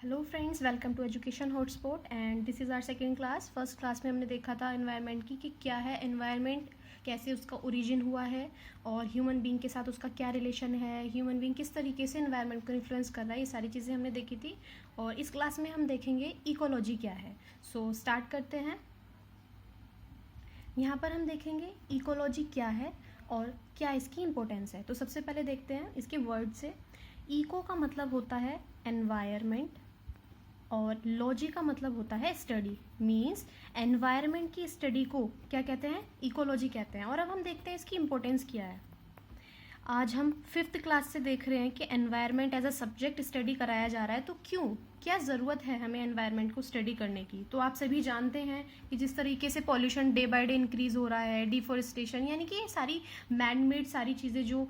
Hello friends, welcome to education hotspot and this is our second class. First class में हमने देखा था environment की कि क्या है एनवायरनमेंट, कैसे उसका ओरिजिन हुआ है और ह्यूमन बीइंग के साथ उसका क्या रिलेशन है, ह्यूमन बीइंग किस तरीके से एनवायरनमेंट को इन्फ्लुएंस कर रहा है, ये सारी चीज़ें हमने देखी थी। और इस क्लास में हम देखेंगे इकोलॉजी क्या है। सो स्टार्ट करते हैं। यहाँ पर हम देखेंगे इकोलॉजी क्या है और क्या इसकी इम्पोर्टेंस है। तो सबसे पहले देखते हैं इसके वर्ड से। इको का मतलब होता है एनवायरनमेंट और लॉजी का मतलब होता है स्टडी। मीन्स एनवायरनमेंट की स्टडी को क्या कहते हैं, इकोलॉजी कहते हैं। और अब हम देखते हैं इसकी इम्पोर्टेंस क्या है। आज हम 5th क्लास से देख रहे हैं कि environment as a subject study कराया जा रहा है। तो क्यों, क्या ज़रूरत है हमें एनवायरनमेंट को स्टडी करने की। तो आप सभी जानते हैं कि जिस तरीके से pollution day by day increase हो रहा है, डिफॉरेस्टेशन, यानी कि ये सारी मैन मेड सारी चीज़ें जो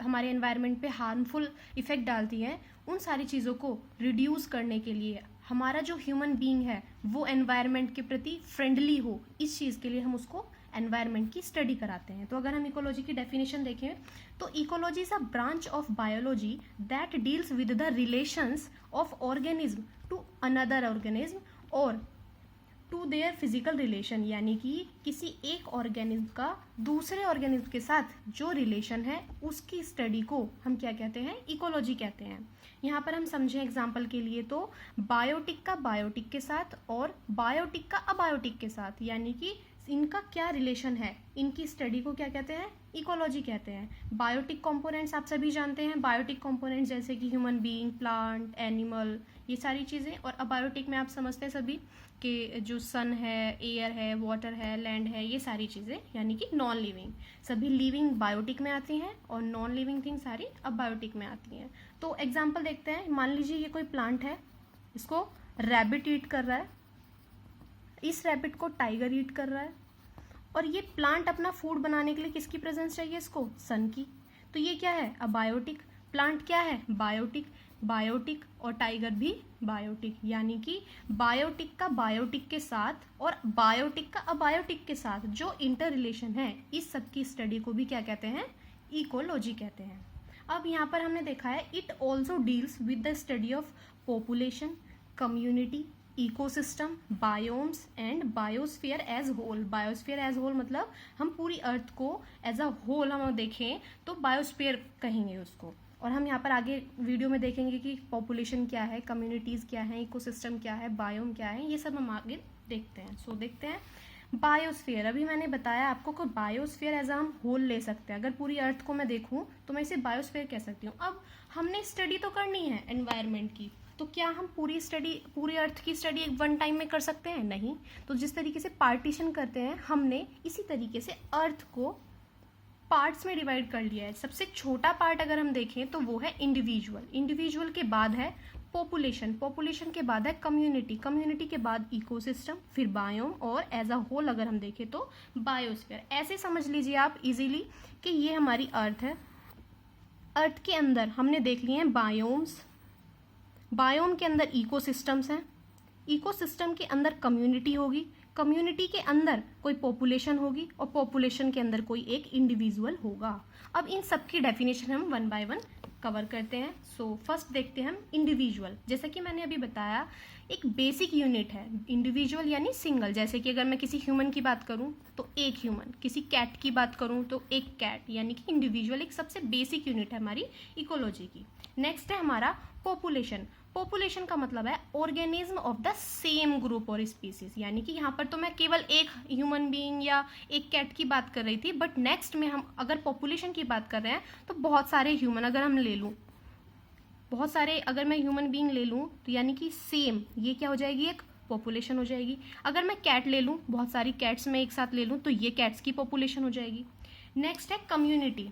हमारे एनवायरनमेंट पे हार्मफुल इफेक्ट डालती हैं, उन सारी चीज़ों को रिड्यूस करने के लिए हमारा जो ह्यूमन बीइंग है वो एनवायरनमेंट के प्रति फ्रेंडली हो, इस चीज़ के लिए हम उसको एनवायरनमेंट की स्टडी कराते हैं। तो अगर हम इकोलॉजी की डेफिनेशन देखें तो ecology is a branch of biology that deals with the relations of organism to another organism और टू देयर फिजिकल रिलेशन, यानी कि किसी एक ऑर्गेनिज्म का दूसरे ऑर्गेनिज्म के साथ जो रिलेशन है उसकी स्टडी को हम क्या कहते हैं, इकोलॉजी कहते हैं। यहाँ पर हम समझें एग्जाम्पल के लिए तो बायोटिक का बायोटिक के साथ और बायोटिक का अबायोटिक के साथ, यानी कि इनका क्या रिलेशन है, इनकी स्टडी को क्या कहते हैं, इकोलॉजी कहते हैं। बायोटिक कंपोनेंट्स आप सभी जानते हैं, बायोटिक कंपोनेंट्स जैसे कि ह्यूमन बीइंग, प्लांट, एनिमल, ये सारी चीज़ें। और अबायोटिक में आप समझते हैं सभी कि जो सन है, एयर है, वाटर है, लैंड है, ये सारी चीज़ें, यानी कि नॉन लिविंग। सभी लिविंग बायोटिक में आती हैं और नॉन लिविंग थिंग सारी अबायोटिक में आती हैं। तो एग्जाम्पल देखते हैं। मान लीजिए ये कोई प्लांट है, इसको रैबिट ईट कर रहा है, इस रैबिट को टाइगर ईट कर रहा है, और ये प्लांट अपना फूड बनाने के लिए किसकी प्रेजेंस चाहिए इसको, सन की। तो ये क्या है, अबायोटिक। प्लांट क्या है, बायोटिक। बायोटिक और टाइगर भी बायोटिक, यानी कि बायोटिक का बायोटिक के साथ और बायोटिक का अबायोटिक के साथ जो इंटर रिलेशन है, इस सब की स्टडी को भी क्या कहते हैं, इकोलॉजी कहते हैं। अब यहाँ पर हमने देखा है it also deals with the study of population, community, ecosystem, biomes and biosphere as whole. Biosphere as whole मतलब हम पूरी अर्थ को एज अ होल हम देखें तो बायोस्फीयर कहेंगे उसको। और हम यहाँ पर आगे वीडियो में देखेंगे कि पॉपुलेशन क्या है, कम्युनिटीज़ क्या है, इकोसिस्टम क्या है, बायोम क्या है, ये सब हम आगे देखते हैं। सो देखते हैं बायोस्फीयर। अभी मैंने बताया आपको कि बायोस्फीयर एज हम होल ले सकते हैं। अगर पूरी अर्थ को मैं देखूं तो मैं इसे बायोस्फीयर कह सकती हूँ। अब हमने स्टडी तो करनी है एनवायरनमेंट की, तो क्या हम पूरी अर्थ की स्टडी वन टाइम में कर सकते हैं, नहीं। तो जिस तरीके से पार्टीशन करते हैं, हमने इसी तरीके से अर्थ को पार्ट्स में डिवाइड कर लिया है। सबसे छोटा पार्ट अगर हम देखें तो वो है इंडिविजुअल। इंडिविजुअल के बाद है पॉपुलेशन, पॉपुलेशन के बाद है कम्युनिटी, कम्युनिटी के बाद इकोसिस्टम, फिर बायोम, और एज अ होल अगर हम देखें तो बायोस्फीयर। ऐसे समझ लीजिए आप इजीली कि ये हमारी अर्थ है। अर्थ के अंदर हमने देख लिए हैं बायोम्स, बायोम के अंदर इकोसिस्टम्स हैं, इकोसिस्टम के अंदर कम्युनिटी होगी, कम्युनिटी के अंदर कोई पॉपुलेशन होगी और पॉपुलेशन के अंदर कोई एक इंडिविजुअल होगा। अब इन सब की डेफिनेशन हम वन बाय वन कवर करते हैं। सो फर्स्ट देखते हैं हम इंडिविजुअल। जैसा कि मैंने अभी बताया, एक बेसिक यूनिट है इंडिविजुअल, यानी सिंगल। जैसे कि अगर मैं किसी ह्यूमन की बात करूं तो एक ह्यूमन, किसी कैट की बात करूं तो एक कैट, यानी कि इंडिविजुअल एक सबसे बेसिक यूनिट है हमारी इकोलॉजी की। नेक्स्ट है हमारा पॉपुलेशन। पॉपुलेशन का मतलब है organism of the same group और स्पीसीज, यानी कि यहाँ पर तो मैं केवल एक ह्यूमन बीइंग या एक कैट की बात कर रही थी, बट नेक्स्ट में हम अगर पॉपुलेशन की बात कर रहे हैं तो बहुत सारे ह्यूमन अगर हम ले लूँ, बहुत सारे अगर मैं ह्यूमन बीइंग ले लूँ तो यानी कि सेम, ये क्या हो जाएगी, एक पॉपुलेशन हो जाएगी। अगर मैं कैट ले लूँ, बहुत सारी कैट्स मैं एक साथ ले लूँ तो ये कैट्स की पॉपुलेशन हो जाएगी। नेक्स्ट है कम्युनिटी।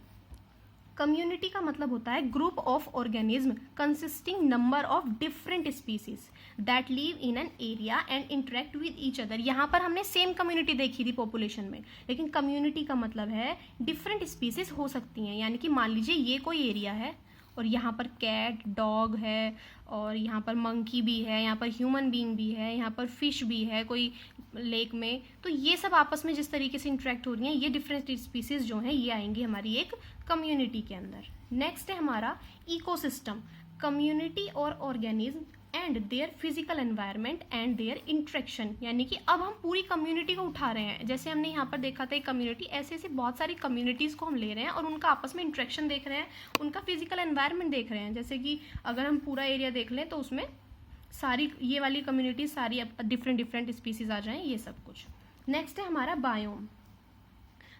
कम्युनिटी का मतलब होता है group of organism consisting number of different species that live in an area and interact with each other. यहाँ पर हमने सेम कम्युनिटी देखी थी पॉपुलेशन में, लेकिन कम्युनिटी का मतलब है डिफरेंट स्पीसीज हो सकती हैं। यानी कि मान लीजिए ये कोई एरिया है और यहाँ पर कैट, डॉग है, और यहाँ पर मंकी भी है, यहाँ पर ह्यूमन बीइंग भी है, यहाँ पर फिश भी है कोई लेक में। तो ये सब आपस में जिस तरीके से इंटरेक्ट हो रही हैं, ये डिफरेंट स्पीसीज जो हैं ये आएंगी हमारी एक कम्युनिटी के अंदर। नेक्स्ट है हमारा इकोसिस्टम। कम्युनिटी और organism and their physical environment and their interaction, यानी कि अब हम पूरी कम्युनिटी को उठा रहे हैं। जैसे हमने यहाँ पर देखा था एक कम्युनिटी, ऐसे ऐसे बहुत सारी कम्युनिटीज़ को हम ले रहे हैं और उनका आपस में इंट्रैक्शन देख रहे हैं, उनका फिजिकल एनवायरनमेंट देख रहे हैं। जैसे कि अगर हम पूरा एरिया देख लें तो उसमें सारी ये वाली कम्युनिटी सारी डिफरेंट डिफरेंट स्पीसीज आ जाएँ, ये सब कुछ। नेक्स्ट है हमारा बायोम।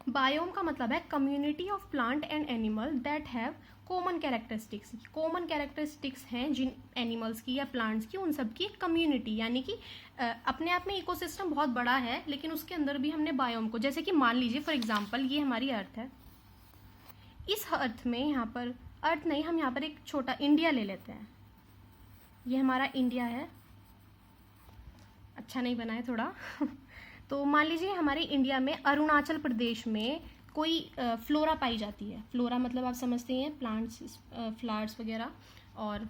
बायोम का मतलब है community of plant and animal that have common characteristics. Common characteristics हैं जिन एनिमल्स की या प्लांट्स की, उन सब की कम्युनिटी, यानी कि अपने आप में इकोसिस्टम बहुत बड़ा है लेकिन उसके अंदर भी हमने बायोम को, जैसे कि मान लीजिए फॉर एग्जांपल ये हमारी अर्थ है, इस अर्थ में यहाँ पर अर्थ नहीं, हम यहाँ पर एक छोटा इंडिया ले लेते हैं। ये हमारा इंडिया है, अच्छा नहीं बना है थोड़ा तो मान लीजिए हमारे इंडिया में अरुणाचल प्रदेश में कोई फ्लोरा पाई जाती है। फ्लोरा मतलब आप समझते हैं प्लांट्स, फ्लावर्स वगैरह, और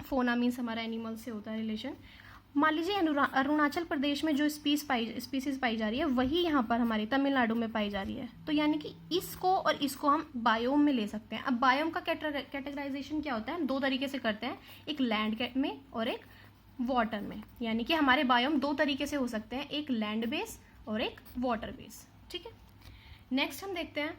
फोना मीन्स हमारा एनिमल से होता है रिलेशन। मान लीजिए अरुणाचल प्रदेश में जो स्पीसीज पाई जा रही है वही यहाँ पर हमारी तमिलनाडु में पाई जा रही है। तो यानी कि इसको और इसको हम बायोम में ले सकते हैं। अब बायोम का कैटेगराइजेशन क्या होता है, दो तरीके से करते हैं, एक लैंड में और एक वाटर में। यानी कि हमारे बायोम दो तरीके से हो सकते हैं, एक लैंड बेस और एक वाटर बेस। ठीक है, नेक्स्ट हम देखते हैं,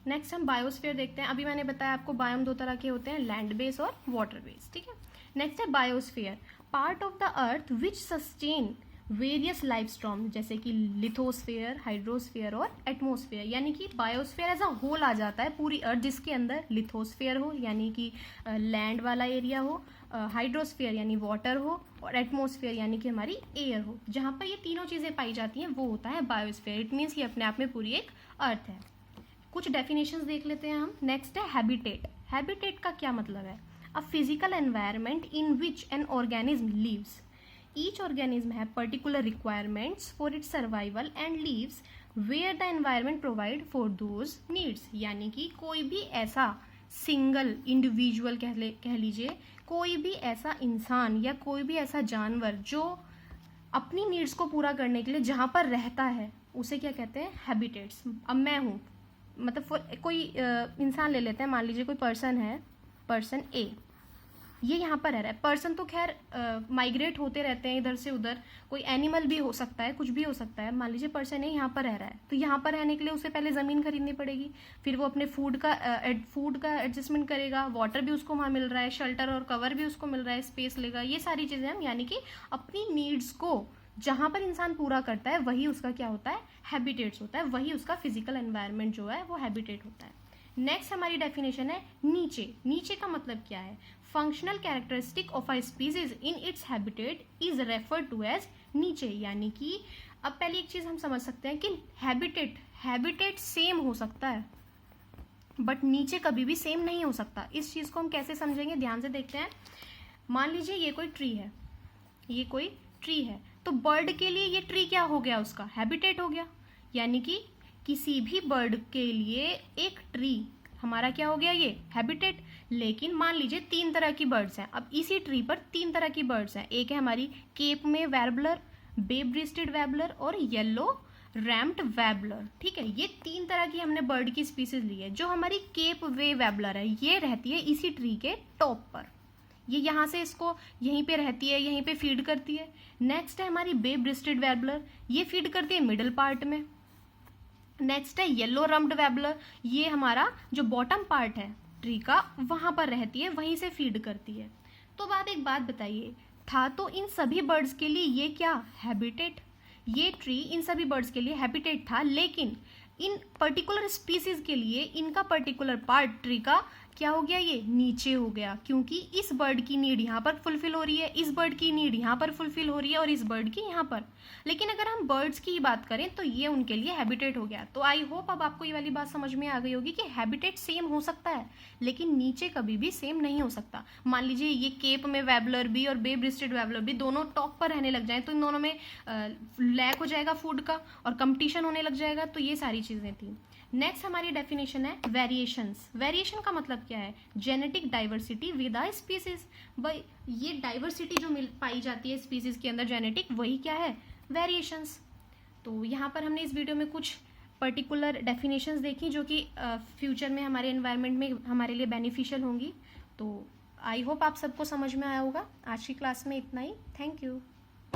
नेक्स्ट हम बायोस्फीयर देखते हैं। अभी मैंने बताया आपको बायोम दो तरह के होते हैं, लैंड बेस और वाटर बेस। ठीक है, नेक्स्ट है biosphere, part of the earth which sustain various life storm, जैसे कि लिथोस्फीयर, हाइड्रोस्फीयर और एटमोस्फीयर। यानी कि बायोस्फीयर एज अ होल आ जाता है पूरी अर्थ, जिसके अंदर लिथोस्फीयर हो यानी कि लैंड वाला एरिया हो, हाइड्रोस्फीयर यानी वाटर हो, और एटमोस्फीयर यानी कि हमारी एयर हो। जहाँ पर ये तीनों चीज़ें पाई जाती हैं वो होता है बायोस्फीयर। इट मीन्स ये अपने आप में पूरी एक अर्थ है। कुछ डेफिनेशंस देख लेते हैं हम। नेक्स्ट है हैबिटेट। हैबिटेट का क्या मतलब है, a physical environment in which an organism lives. Each organism have particular requirements for its survival and lives where the environment provide for those needs। यानी कि कोई भी ऐसा सिंगल इंडिविजुअल कह लीजिए, कोई भी ऐसा इंसान या कोई भी ऐसा जानवर जो अपनी नीड्स को पूरा करने के लिए जहाँ पर रहता है उसे क्या कहते हैं, हैबिटेट्स। अब मैं हूँ, मतलब कोई इंसान ले लेते हैं, मान लीजिए कोई पर्सन है, पर्सन ए, ये यहाँ पर रह रहा है। पर्सन तो खैर माइग्रेट होते रहते हैं इधर से उधर, कोई एनिमल भी हो सकता है, कुछ भी हो सकता है। मान लीजिए पर्सन है यहाँ पर रह रहा है, तो यहाँ पर रहने के लिए उसे पहले ज़मीन खरीदनी पड़ेगी, फिर वो अपने फूड का एडजस्टमेंट करेगा, वाटर भी उसको वहाँ मिल रहा है, शेल्टर और कवर भी उसको मिल रहा है, स्पेस लेगा, ये सारी चीज़ें हम, यानी कि अपनी नीड्स को जहाँ पर इंसान पूरा करता है वही उसका क्या होता है, हैबिटेट्स होता है, वही उसका फिजिकल एनवायरनमेंट जो है वो हैबिटेट होता है। नेक्स्ट हमारी डेफिनेशन है नीचे। नीचे का मतलब क्या है, functional characteristic of a species in its habitat is referred to as niche. यानी कि अब पहले एक चीज हम समझ सकते हैं कि हैबिटेट सेम हो सकता है बट नीचे कभी भी सेम नहीं हो सकता। इस चीज को हम कैसे समझेंगे, ध्यान से देखते हैं। मान लीजिए ये कोई ट्री है, ये कोई ट्री है, तो बर्ड के लिए ये ट्री क्या हो गया, उसका हैबिटेट हो गया। यानी कि किसी भी बर्ड के लिए एक ट्री हमारा क्या हो गया, ये हैबिटेट। लेकिन मान लीजिए तीन तरह की बर्ड्स हैं, अब इसी ट्री पर तीन तरह की बर्ड्स हैं। एक है हमारी केप में वैर्बलर, बे ब्रेस्टेड वैर्बलर और येलो रैम्प्ड वैर्बलर। ठीक है, ये तीन तरह की हमने बर्ड की स्पीसीज ली है। जो हमारी केप वे वैर्बलर है ये रहती है इसी ट्री के टॉप पर, ये यहाँ से इसको यहीं पे रहती है, यहीं पे फीड करती है। नेक्स्ट है हमारी बे ब्रेस्टेड वैर्बलर, ये फीड करती है मिडल पार्ट में। नेक्स्ट है येलो रम्प्ड वैर्बलर, ये हमारा जो बॉटम पार्ट है ट्री का वहां पर रहती है, वहीं से फीड करती है। तो एक बात बताइए, था तो इन सभी बर्ड्स के लिए ये क्या हैबिटेट, ये ट्री इन सभी बर्ड्स के लिए हैबिटेट था, लेकिन इन पर्टिकुलर स्पीसीज के लिए इनका पर्टिकुलर पार्ट ट्री का क्या हो गया, ये नीचे हो गया, क्योंकि इस बर्ड की नीड यहाँ पर फुलफिल हो रही है, इस बर्ड की नीड यहाँ पर फुलफिल हो रही है और इस बर्ड की यहाँ पर। लेकिन अगर हम बर्ड्स की बात करें तो ये उनके लिए हैबिटेट हो गया। तो आई होप अब आपको ये वाली बात समझ में आ गई होगी कि हैबिटेट सेम हो सकता है लेकिन नीचे कभी भी सेम नहीं हो सकता। मान लीजिए ये केप में वैर्बलर भी और बे ब्रेस्टेड वैर्बलर भी दोनों टॉप पर रहने लग जाए तो इन दोनों में लैक हो जाएगा फूड का और कंपटीशन होने लग जाएगा। तो ये सारी चीजें थी। नेक्स्ट हमारी डेफिनेशन है वेरिएशंस। वेरिएशन का मतलब क्या है, genetic diversity with a species. भाई ये डाइवर्सिटी जो पाई जाती है स्पीसीज के अंदर जेनेटिक, वही क्या है, वेरिएशंस। तो यहाँ पर हमने इस वीडियो में कुछ पर्टिकुलर डेफिनेशंस देखी जो कि फ्यूचर में हमारे एनवायरनमेंट में हमारे लिए बेनिफिशियल होंगी। तो आई होप आप सबको समझ में आया होगा। आज की क्लास में इतना ही। Thank you.